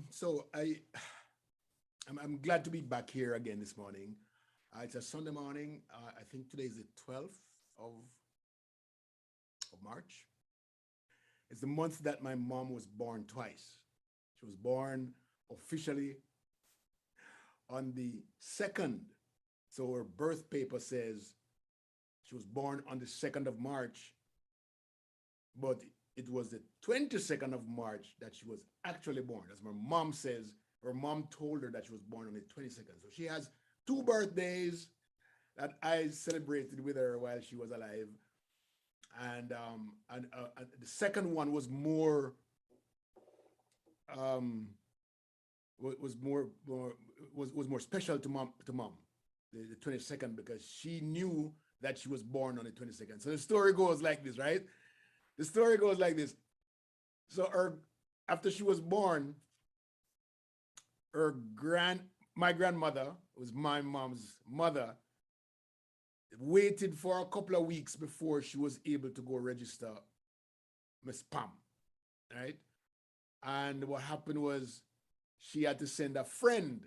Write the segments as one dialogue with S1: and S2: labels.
S1: So I'm glad to be back here again this morning. It's a Sunday morning. I think today is the 12th of, of March. It's the month that my mom was born twice. She was born officially on the 2nd. So her birth paper says she was born on the 2nd of March, but it was the 22nd of March that she was actually born. As my mom says, her mom told her that she was born on the 22nd. So she has two birthdays that I celebrated with her while she was alive. And the second one was more um, was more special to mom, the 22nd, because she knew that she was born on the 22nd. So the story goes like this, right? The story goes like this. So her after she was born, her grand my grandmother was my mom's mother, waited for a couple of weeks before she was able to go register Miss Pam, right? And what happened was she had to send a friend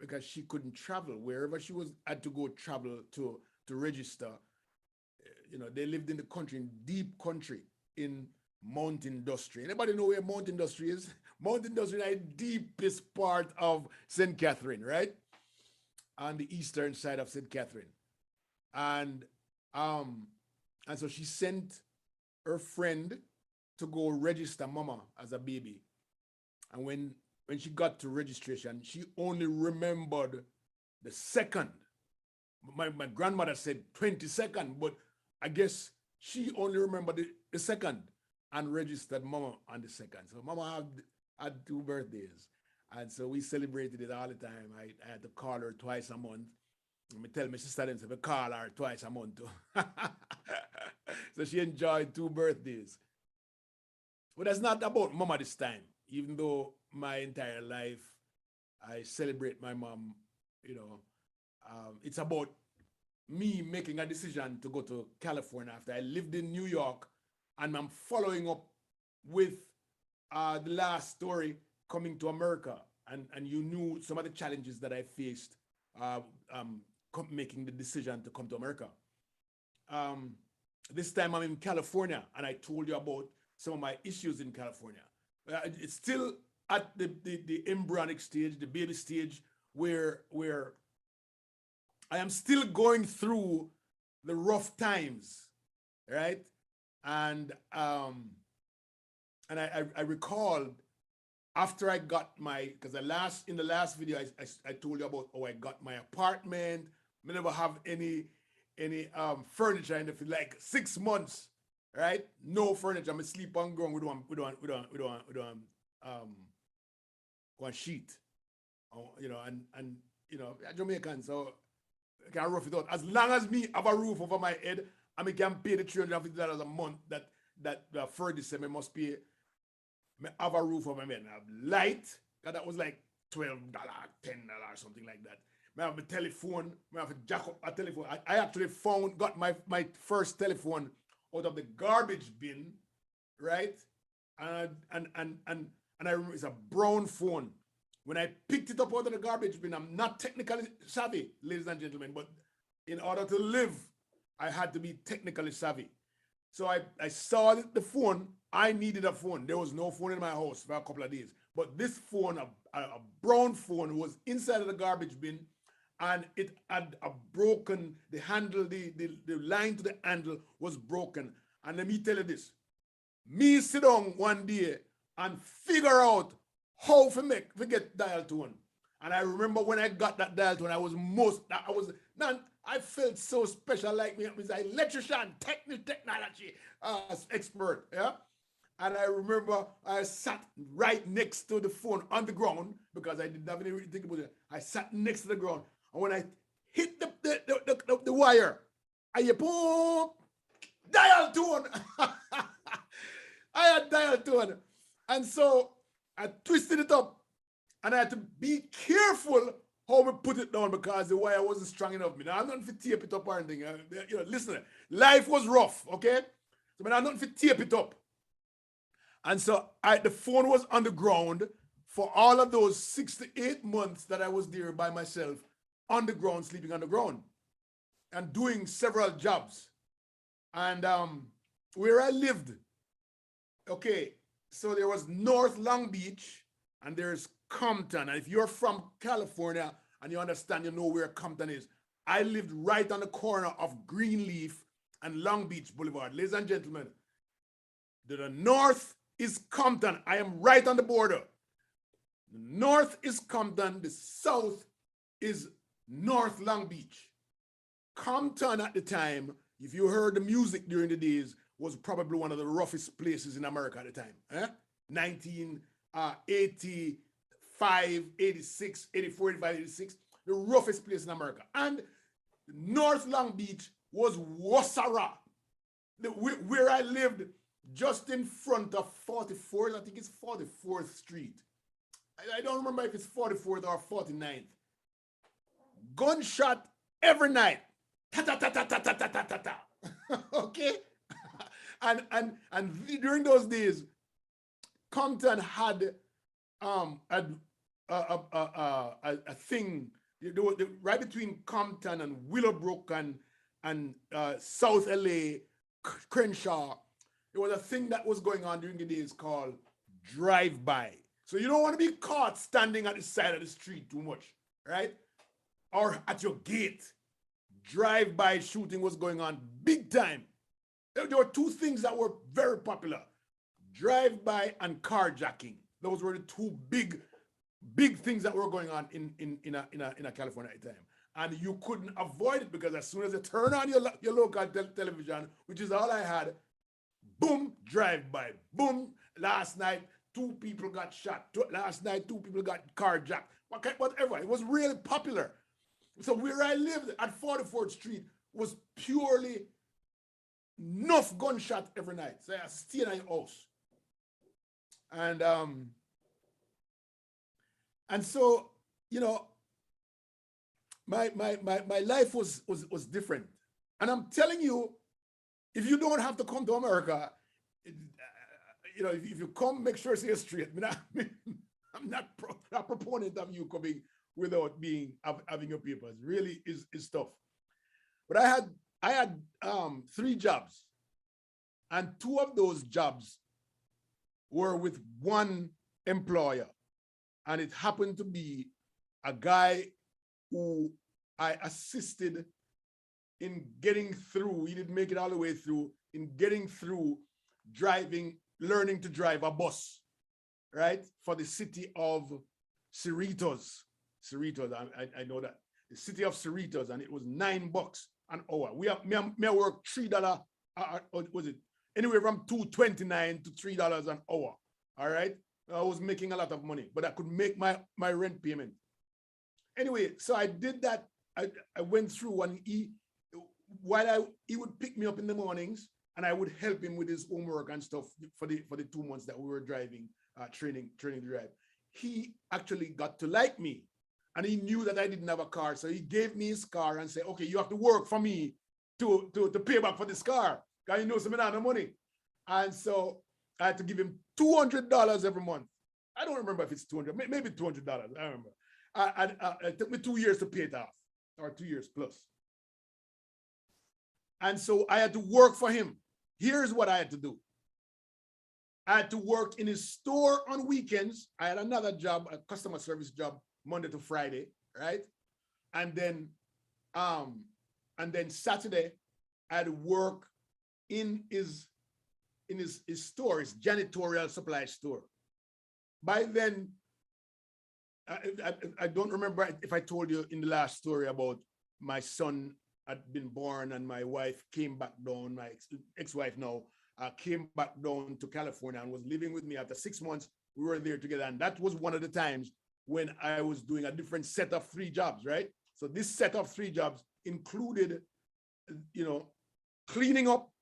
S1: because she couldn't travel wherever she was had to go travel to register. You know, they lived in the country, in deep country, in Mount Industry. Anybody know where Mount Industry is? Mount Industry is the deepest part of St. Catherine, right? On the eastern side of St. Catherine. And um and so she sent her friend to go register mama as a baby. And when she got to registration, she only remembered the second. My grandmother said 22nd, but I guess she only remembered the second and registered mama on the second. So mama had two birthdays. And so we celebrated it all the time. I had to call her twice a month. Me tell my sister them say we call her twice a month too. So she enjoyed two birthdays. But that's not about mama this time. Even though my entire life I celebrate my mom, you know, it's about me making a decision to go to California after I lived in New York, and I'm following up with the last story, coming to America, and you knew some of the challenges that I faced uh, making the decision to come to America. Um, this time I'm in California, and I told you about some of my issues in California. It's still at the embryonic stage, the baby stage, where I am still going through the rough times, right? And I recall after I got my, because in the last video I told you about how I got my apartment. I never have any furniture in it for like 6 months, right? No furniture. I'm sleep on ground with one sheet, you know, and you know, Jamaican, so I can rough it out. As long as me have a roof over my head, and me can pay the $350 a month that Ferdy said me must pay. Me have a roof over my head. I have light, cause that was like $12, $10, something like that. I have a telephone. I have a jack up a telephone. I actually got my first telephone out of the garbage bin, right? And I remember it's a brown phone. When I picked it up out of the garbage bin, I'm not technically savvy, ladies and gentlemen, but in order to live, I had to be technically savvy. So I saw the phone. I needed a phone. There was no phone in my house for a couple of days. But this phone, a brown phone, was inside of the garbage bin, and it had a broken, the handle, the line to the handle was broken. And let me tell you this, me sit down one day and figure out how to get dial tone. And I remember when I got that dial tone, I felt so special, like me, I was an electrician, technology expert, yeah? And I remember I sat right next to the phone on the ground because I didn't have anything about it. I sat next to the ground. And when I hit the wire, I hear boom, dial tone. I had dial tone. And so I twisted it up, and I had to be careful how we put it down because the wire wasn't strong enough. Now, I'm not for tape it up or anything. You know, listen, life was rough, okay? So I'm not for tape it up. And so the phone was on the ground for all of those 6 to 8 months that I was there by myself, on the ground, sleeping on the ground, and doing several jobs. And where I lived, okay, so there was North Long Beach and there's Compton. And if you're from California and you understand, you know where Compton is. I lived right on the corner of Greenleaf and Long Beach Boulevard. Ladies and gentlemen, the north is Compton. I am right on the border. The north is Compton. The south is North Long Beach. Compton at the time, if you heard the music during the days, was probably one of the roughest places in America at the time. 1985, 86, 84, 85, 86, the roughest place in America. And North Long Beach was Wassara, where I lived, just in front of 44th, I think it's 44th Street. I don't remember if it's 44th or 49th. Gunshot every night. Ta-ta-ta-ta-ta-ta-ta-ta-ta. Okay? And during those days, Compton had a thing right between Compton and Willowbrook and South LA, Crenshaw. There was a thing that was going on during the days called drive-by. So you don't want to be caught standing at the side of the street too much, right? Or at your gate. Drive-by shooting was going on big time. There were two things that were very popular: drive-by and carjacking. Those were the two big things that were going on in California at the time. And you couldn't avoid it, because as soon as you turn on your local television, which is all I had, boom, drive-by, boom. Last night, 2 people got shot. Last night, 2 people got carjacked. Whatever. It was really popular. So where I lived at 44th Street was purely enough gunshot every night. So I stayed in your house. And so, you know, my life was different. And I'm telling you, if you don't have to come to America, you know, if you come, make sure you're straight. I'm not a proponent of you coming without having your papers. Really is tough. But I had 3 jobs, and 2 of those jobs were with one employer, and it happened to be a guy who I assisted in getting through. He didn't make it all the way through, in getting through learning to drive a bus, right, for the city of Cerritos. I know that. The city of Cerritos, and it was $9 an hour. Me work $3, was it? Anywhere from $2.29 to $3 an hour. All right. I was making a lot of money, but I could make my rent payment. Anyway, so I did that. I went through, and he would pick me up in the mornings, and I would help him with his homework and stuff for the 2 months that we were driving, training to drive. He actually got to like me, and he knew that I didn't have a car, so he gave me his car and said, "Okay, you have to work for me to pay back for this car, because he knows I don't have no money." And so I had to give him $200 every month. I don't remember if it's $200, maybe $200. I remember. It took me 2 years to pay it off, or 2 years plus. And so I had to work for him. Here's what I had to do. I had to work in his store on weekends. I had another job, a customer service job, Monday to Friday, right? And then Saturday, I had to work in his store, his janitorial supply store. By then, I don't remember if I told you in the last story about my son had been born, and my wife came back down, my ex-wife now, came back down to California and was living with me. After 6 months, we were there together. And that was one of the times when I was doing a different set of 3 jobs, right? So this set of 3 jobs included, you know, cleaning up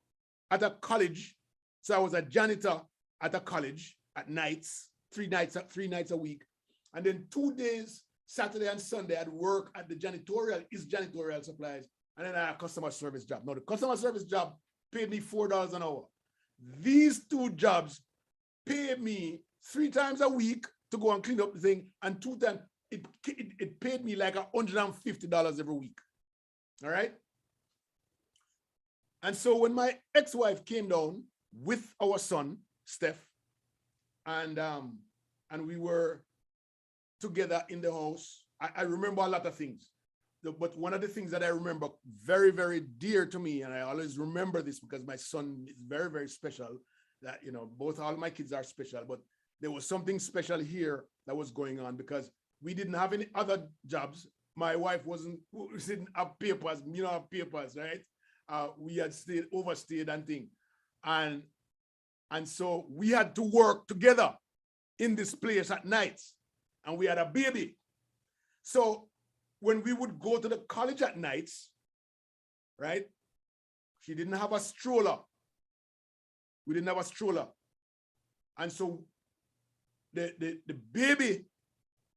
S1: at a college. So I was a janitor at a college at nights, 3 nights a week. And then 2 days, Saturday and Sunday, I'd work at the janitorial supplies. And then I had a customer service job. Now, the customer service job paid me $4 an hour. These 2 jobs paid me 3 times a week to go and clean up the thing, and 2 times it paid me like $150 every week. All right. And so when my ex-wife came down with our son, Steph, and we were together in the house, I remember a lot of things. But one of the things that I remember very, very dear to me, and I always remember this because my son is very, very special, that, you know, both all my kids are special, but there was something special here that was going on because we didn't have any other jobs. My wife didn't have papers, you know, have papers, right? We had overstayed and things. And so we had to work together in this place at nights, and we had a baby. So when we would go to the college at nights, right? She didn't have a stroller. We didn't have a stroller. And so the baby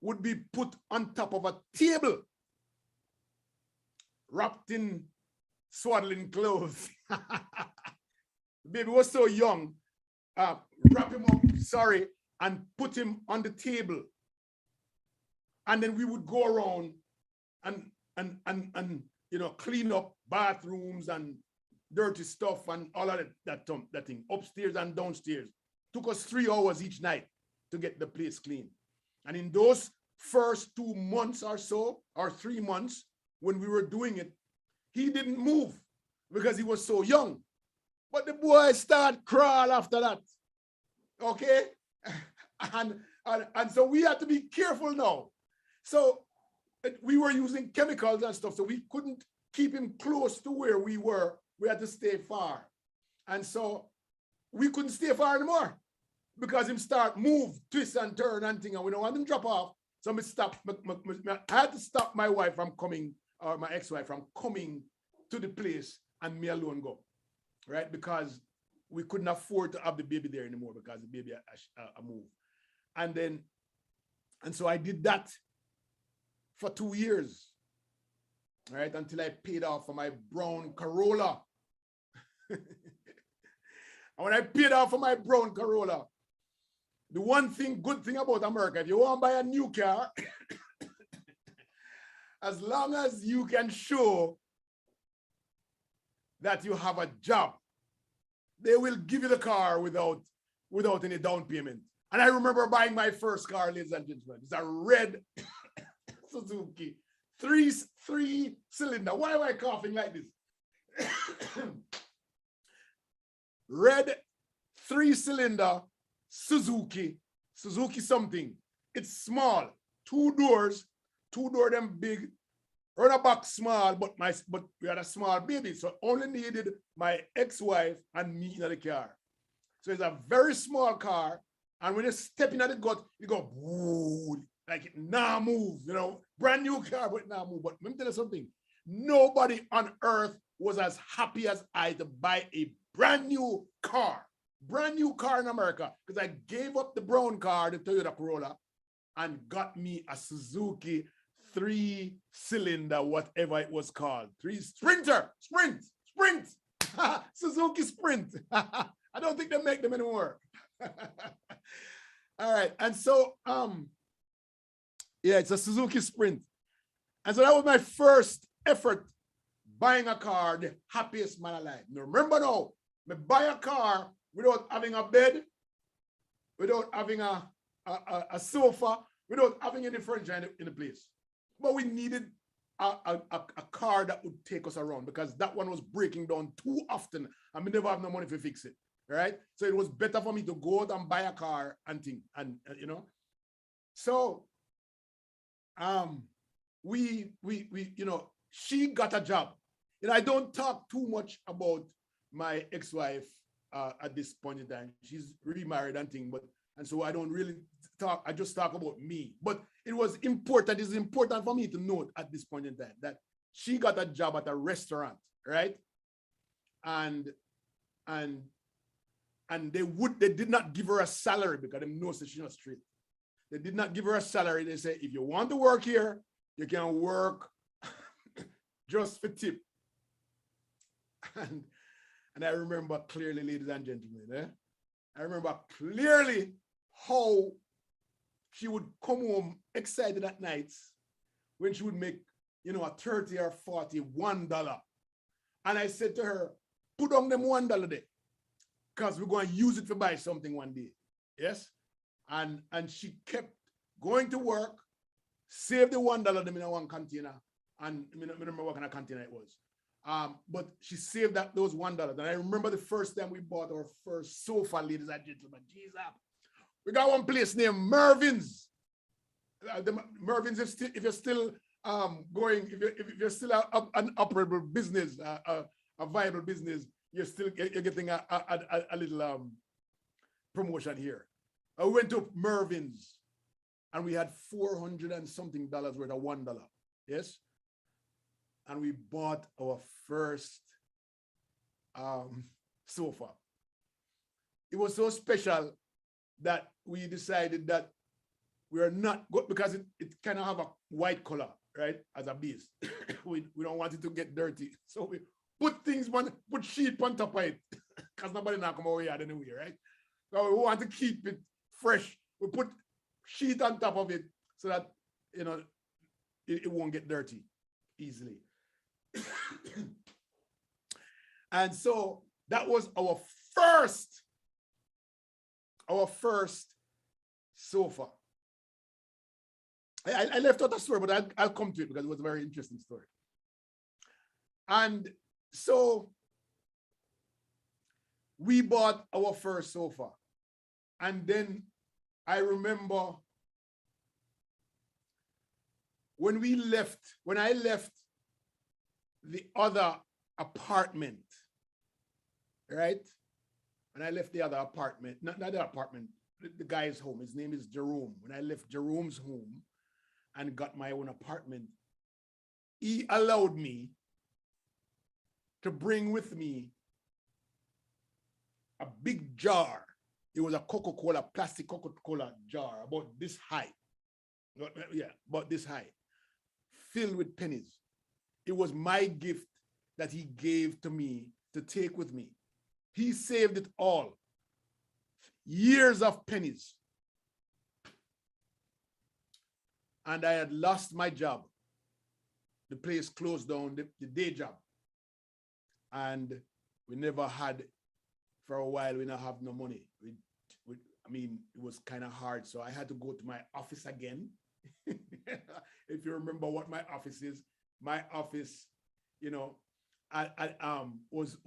S1: would be put on top of a table, wrapped in swaddling clothes. The baby was so young, wrap him up, and put him on the table. And then we would go around and you know, clean up bathrooms and dirty stuff and all of that thing, upstairs and downstairs. Took us 3 hours each night to get the place clean. And in those first 2 months or so, or 3 months, when we were doing it, he didn't move because he was so young. But the boy started crawl after that. Okay? And so we had to be careful now. So we were using chemicals and stuff, so we couldn't keep him close to where we were. We had to stay far. And so we couldn't stay far anymore because him start move, twist and turn and thing, and we don't want him drop off. So I had to stop my wife from coming, or my ex-wife from coming to the place and me alone go, right? Because we couldn't afford to have the baby there anymore because the baby had moved. And so I did that for 2 years, right? Until I paid off for my brown Corolla. And when I paid off for my brown Corolla, the good thing about America, if you want to buy a new car, as long as you can show that you have a job, they will give you the car without any down payment. And I remember buying my first car, ladies and gentlemen. It's a red Suzuki, three cylinder. Why am I coughing like this? Red 3-cylinder Suzuki something. It's small, 2 doors, 2 door them big, run a back small, but we had a small baby, so only needed my ex-wife and me in the car. So it's a very small car, and when you step in at the gut, you go woo, like it now move, you know, brand new car, but now move. But let me tell you something. Nobody on earth was as happy as I to buy a brand new car in America, because I gave up the brown car, the Toyota Corolla, and got me a Suzuki 3-cylinder, whatever it was called. Sprint. Suzuki Sprint. I don't think they make them anymore. All right. And so, yeah, it's a Suzuki Sprint. And so that was my first effort buying a car, the happiest man alive. Now, remember now, I buy a car without having a bed, without having a sofa, without having any furniture in the place. But we needed a car that would take us around because that one was breaking down too often and we never have no money to fix it, right? So it was better for me to go out and buy a car and thing, and you know. So we you know, she got a job. You know, I don't talk too much about my ex-wife at this point in time. She's remarried and thing, and so I don't really talk, I just talk about me. But it's important for me to note at this point in time that she got a job at a restaurant, right? And they did not give her a salary because they know that she's not straight. They did not give her a salary. They say, if you want to work here, you can work just for tip. And I remember clearly, ladies and gentlemen, I remember clearly how she would come home excited at nights when she would make, you know, a 30 or 40, $1. And I said to her, put on them $1 there, because we're going to use it to buy something one day. Yes? And she kept going to work, save the $1 them in one container. And I don't remember what kind of container it was. But she saved those $1. And I remember the first time we bought our first sofa, ladies and gentlemen. Jesus. We got one place named Mervin's. Mervin's, if you're still going, if you're still an operable business, a viable business, you're getting a little promotion here. I went to Mervin's and we had $400 and something worth of $1. Yes. And we bought our first sofa. It was so special that we decided that we are not good, because it kind of have a white color, right, as a base. we don't want it to get dirty. So we put sheet on top of it, because nobody now come over here anyway, right? So we want to keep it fresh. We put sheet on top of it so that, you know, it won't get dirty easily. And so that was our first sofa. I left out a story, but I'll come to it because it was a very interesting story. And so we bought our first sofa. And then I remember when I left the other apartment, right? When I left the other apartment, not the apartment, the guy's home, his name is Jerome. When I left Jerome's home and got my own apartment, he allowed me to bring with me a big jar. It was a Coca-Cola, plastic Coca-Cola jar about this high. Yeah, about this high, filled with pennies. It was my gift that he gave to me to take with me. He saved it all. Years of pennies. And I had lost my job. The place closed down, the day job. And we never had, for a while, we didn't have no money. I mean, it was kind of hard. So I had to go to my office again. If you remember what my office is, my office, you know, was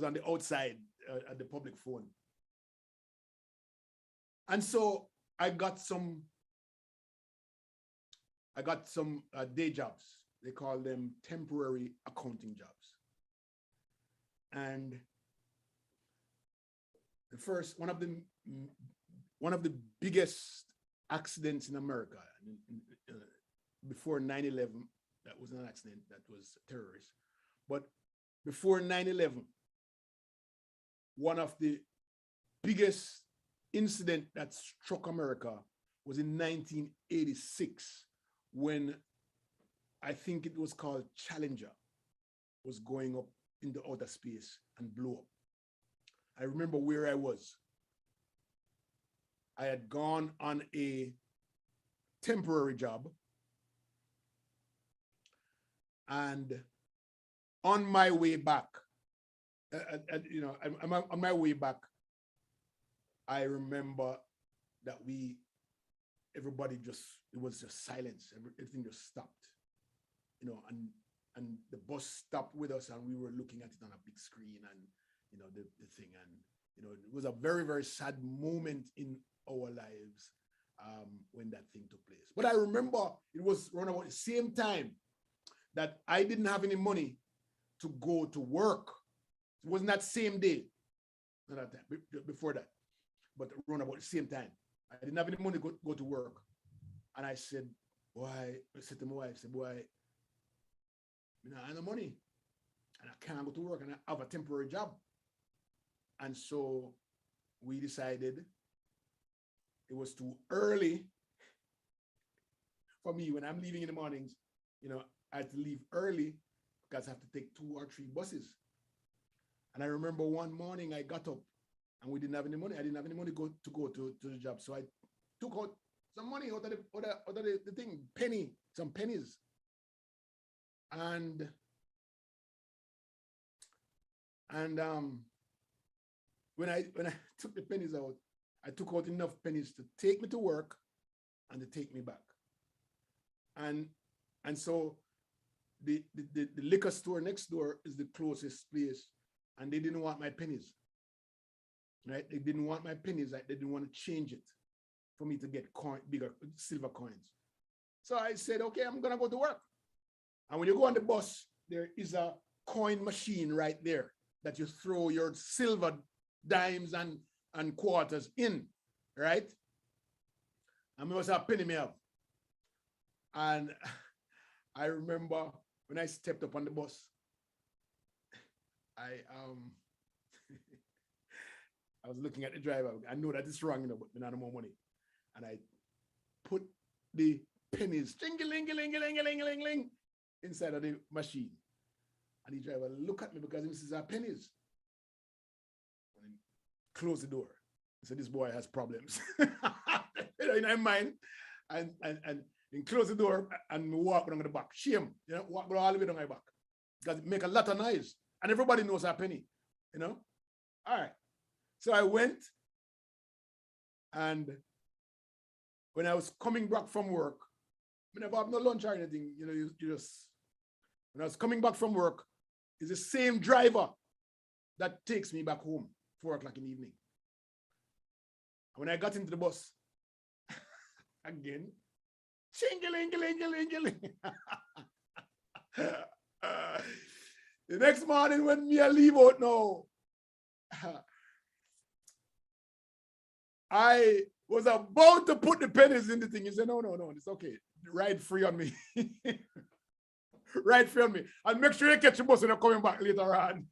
S1: on the outside at the public phone. And so I got some day jobs. They call them temporary accounting jobs. And the first, one of the biggest accidents in America before 9/11, that was an accident, that was terrorist. But before 9/11, one of the biggest incident that struck America was in 1986, when I think it was called Challenger was going up into outer space and blew up. I remember where I was. I had gone on a temporary job, and on my way back, on my way back, I remember that everybody just, it was just silence. Everything just stopped, you know, and the bus stopped with us, and we were looking at it on a big screen, and, you know, the thing, and, you know, it was a very, very sad moment in our lives when that thing took place. But I remember it was around about the same time that I didn't have any money to go to work. It wasn't that same day, not that time, before that, but around about the same time. I didn't have any money to go to work. And I said, boy, I said to my wife, I said, boy, you know, I have no money and I can't go to work and I have a temporary job. And so we decided it was too early for me when I'm leaving in the mornings. You know, I had to leave early because I have to take 2 or 3 buses. And I remember one morning I got up and we didn't have any money. I didn't have any money to go to the job. So I took out some money out of the thing, some pennies. And when I took the pennies out, I took out enough pennies to take me to work and to take me back. And so the liquor store next door is the closest place, and they didn't want my pennies. Right? They didn't want my pennies. They didn't want to change it for me to get bigger silver coins. So I said, okay, I'm gonna go to work. And when you go on the bus, there is a coin machine right there that you throw your silver dimes and quarters in, right? And it was a penny mail. And I remember when I stepped up on the bus, I was looking at the driver. I know that it's wrong, but I don't have more money. And I put the pennies, jing-a-ling-a-ling-a-ling-a-ling-a-ling, inside of the machine. And the driver looked at me because he says, pennies. And close the door. He said, this boy has problems. In my mind. And close the door and walk down the back. Shame, walk all the way down my back. Because it make a lot of noise. And everybody knows a penny, All right. So I went, and when I was coming back from work, I never have no lunch or anything, you just, when I was coming back from work, it's the same driver that takes me back home, 4 o'clock in the evening. And when I got into the bus, again, ching-a-ling-a-ling-a-ling-a-ling. The next morning when me I leave out now, I was about to put the pennies in the thing. He said, no, it's okay. Ride free on me. Ride free on me. And make sure you catch the bus when you're coming back later on.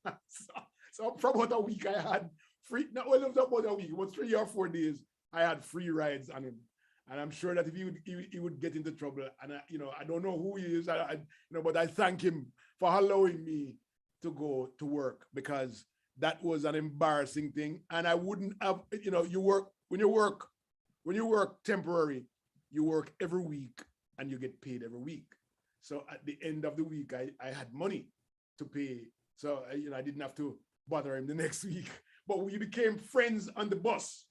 S1: So for about a week, I had free, not well, it was about a week, it was 3 or 4 days, I had free rides on him. And I'm sure that if he would get into trouble, and I don't know who he is, but I thank him for allowing me to go to work, because that was an embarrassing thing. And I wouldn't have, when you work temporary, you work every week and you get paid every week. So at the end of the week, I had money to pay. So, I didn't have to bother him the next week, but we became friends on the bus.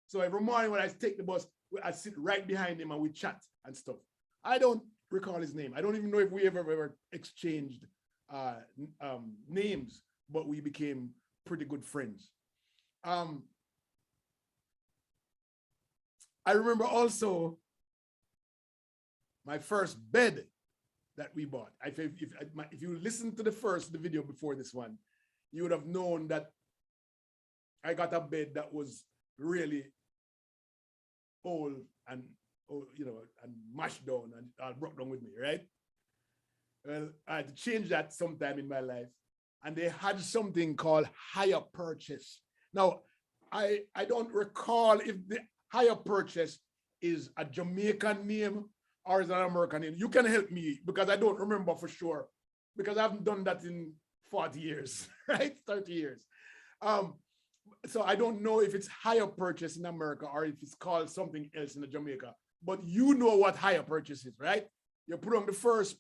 S1: So every morning when I take the bus, I sit right behind him and we chat and stuff. I don't recall his name. I don't even know if we ever exchanged names, but we became pretty good friends. I remember also my first bed that we bought. If you listen to the video before this one, you would have known that I got a bed that was really old and mashed down and broke down with me, right? Well, I had to change that sometime in my life. And they had something called hire purchase. Now, I don't recall if the hire purchase is a Jamaican name or is an American name. You can help me, because I don't remember for sure, because I haven't done that in 40 years, right? 30 years. So I don't know if it's hire purchase in America or if it's called something else in Jamaica, but you know what hire purchase is, right? You put on the first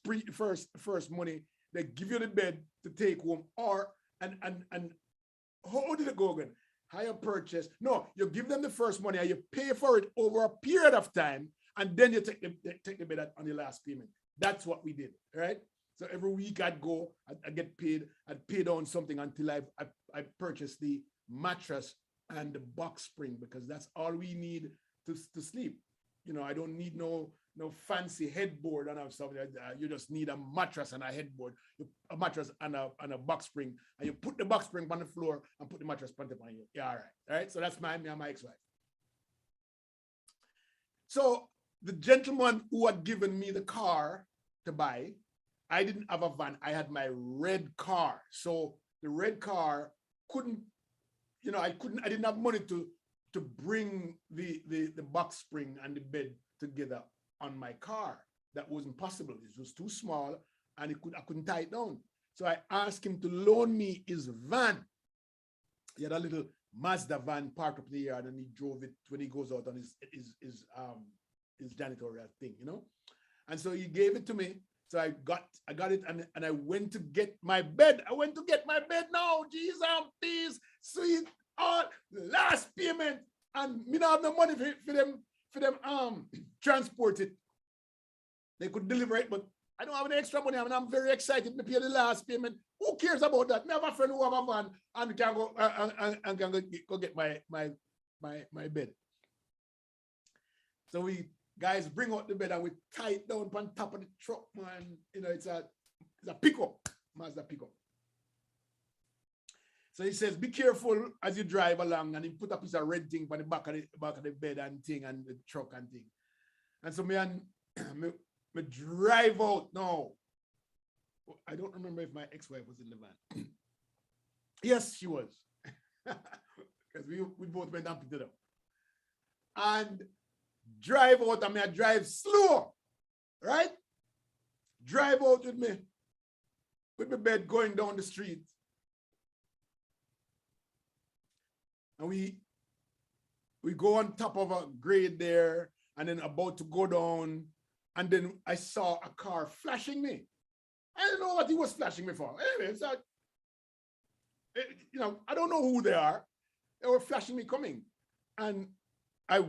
S1: money, they give you the bed to take home, and how did it go again? Hire purchase. No, you give them the first money and you pay for it over a period of time, and then you take the bed on the last payment. That's what we did, right? So every week I'd go, I'd get paid, I'd pay down something until I purchased the mattress and the box spring, because that's all we need to sleep. I don't need no fancy headboard and stuff. You just need a mattress and a headboard, a mattress and a box spring, and you put the box spring on the floor and put the mattress on you. Yeah, all right. So that's me and my ex-wife. So the gentleman who had given me the car to buy, I didn't have a van. I had my red car. So the red car couldn't, I didn't have money to bring the box spring and the bed together on my car. That wasn't possible. It was too small and I couldn't tie it down. So I asked him to loan me his van. He had a little Mazda van parked up in the yard, and he drove it when he goes out on his his janitorial thing, you know. And so he gave it to me. So I got it, and I went to get my bed. I went to get my bed now. Jesus, peace, sweet, all last payment, and me not have no money for them transport it. They could deliver it, but I don't have any extra money. I mean, I'm very excited to pay the last payment. Who cares about that? Me have a friend who have a van and can go and can go get my bed. So we guys bring out the bed and we tie it down on top of the truck, man. You know, it's a pickup, Mazda pickup. So he says, be careful as you drive along, and he put a piece of red thing on the back of the bed and thing and the truck and thing. And so me drive out now. I don't remember if my ex-wife was in the van. Yes, she was. Because we both went and picked it up. And drive out, I mean, I drive slow, right? Drive out with my bed going down the street. And we go on top of a grade there, and then about to go down, and then I saw a car flashing me. I don't know what he was flashing me for. Anyway, so, you know, I don't know who they are. They were flashing me coming. And I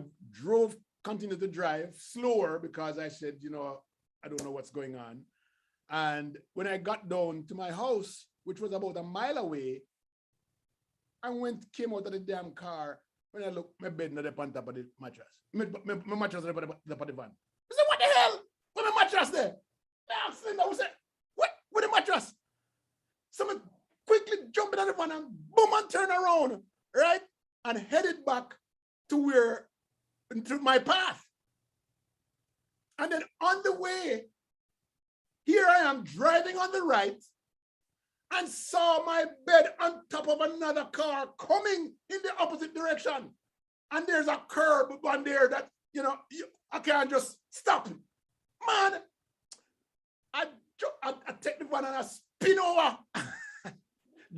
S1: continued to drive slower because I said, you know, I don't know what's going on. And when I got down to my house, which was about a mile away, I came out of the damn car. When I looked, my bed not up on top of the mattress. My mattress was up on the van. I said, what the hell? Where my mattress there? I said, what? Where the mattress? Someone quickly jumped in the van and boom, and turned around, right? And headed back to my path. And then on the way, here I am driving on the right and saw my bed on top of another car coming in the opposite direction. And there's a curb on there that, you know, I can't just stop. Man, I take the van and I spin over,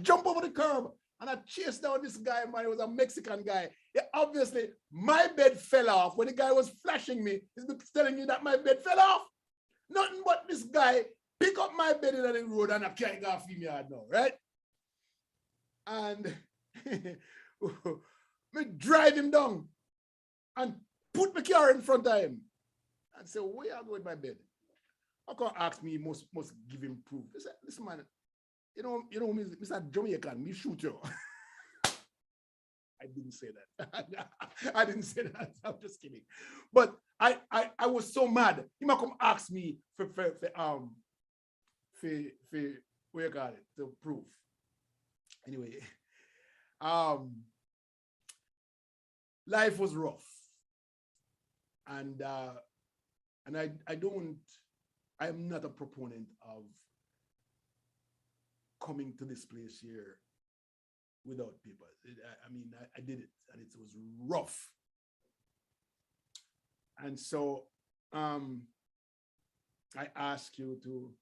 S1: jump over the curb, and I chased down this guy, man. It was a Mexican guy. Yeah, obviously, my bed fell off. When the guy was flashing me, he's telling me that my bed fell off. Nothing but this guy pick up my bed in the road and I can't go off him yard now, right? And me drive him down and put my car in front of him and say, where are you going with my bed? How come ask me, must give him proof? He said, listen, man, you know, Mr. Jamaican, me shoot you. I didn't say that. I didn't say that. I'm just kidding. But I was so mad. He might come ask me for what you call it, the proof. Anyway, life was rough. And I'm not a proponent of coming to this place here without people. I did it, and it was rough. And so I ask you to,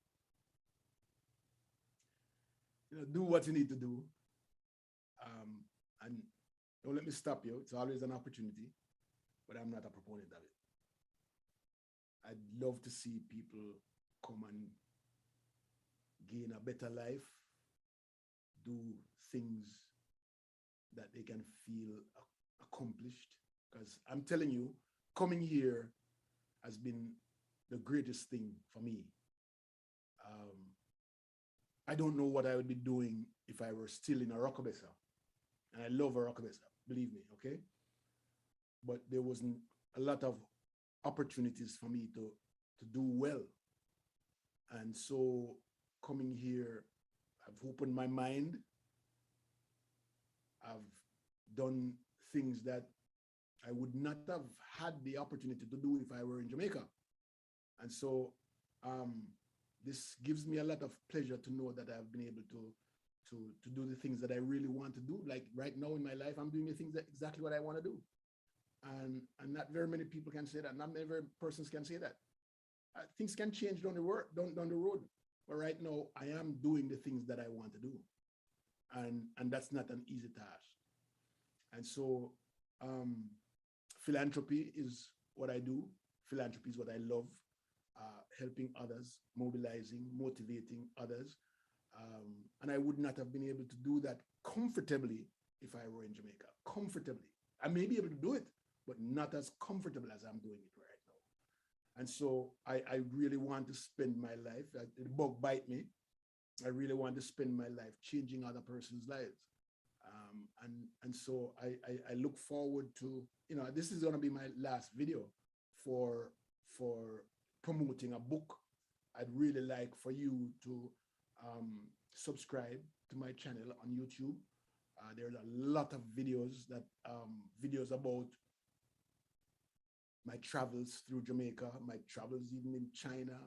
S1: you know, do what you need to do. And don't let me stop you. It's always an opportunity, but I'm not a proponent of it. I'd love to see people come and gain a better life, do things that they can feel accomplished. Because I'm telling you, coming here has been the greatest thing for me. I don't know what I would be doing if I were still in a Rockabessa. And I love a Rockabessa, believe me, okay? But there wasn't a lot of opportunities for me to do well. And so coming here, I've opened my mind. I've done things that I would not have had the opportunity to do if I were in Jamaica. And so this gives me a lot of pleasure to know that I've been able to do the things that I really want to do. Like right now in my life, I'm doing the things that exactly what I want to do. And not very many people can say that. Not many persons can say that. Things can change down the road. But right now, I am doing the things that I want to do. And that's not an easy task. And so philanthropy is what I do. Philanthropy is what I love. Helping others, mobilizing, motivating others. And I would not have been able to do that comfortably if I were in Jamaica. Comfortably. I may be able to do it, but not as comfortable as I'm doing it right now. And so I really want to spend my life, the bug bite me. I really want to spend my life changing other person's lives. And so I look forward to, this is going to be my last video for promoting a book. I'd really like for you to subscribe to my channel on YouTube. There's a lot of videos videos about my travels through Jamaica, my travels even in China,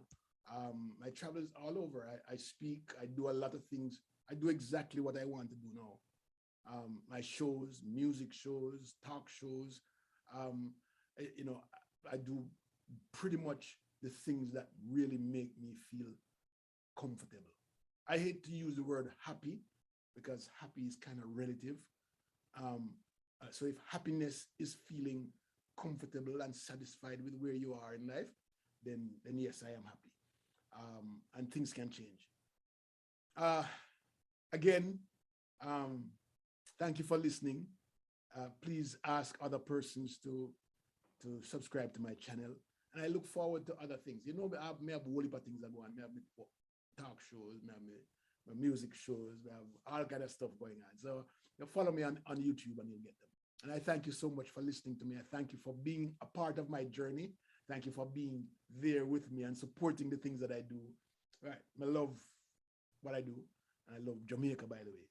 S1: my travels all over. I speak, I do a lot of things. I do exactly what I want to do now. My shows, music shows, talk shows, I do pretty much the things that really make me feel comfortable. I hate to use the word happy because happy is kind of relative. So if happiness is feeling comfortable and satisfied with where you are in life, then yes, I am happy. And things can change. Again, thank you for listening. Please ask other persons to subscribe to my channel. And I look forward to other things. I have a whole heap of things that go on. I have talk shows, I have my music shows, I have all kind of stuff going on. So you follow me on YouTube and you'll get them. And I thank you so much for listening to me. I thank you for being a part of my journey. Thank you for being there with me and supporting the things that I do. Right. I love what I do. And I love Jamaica, by the way.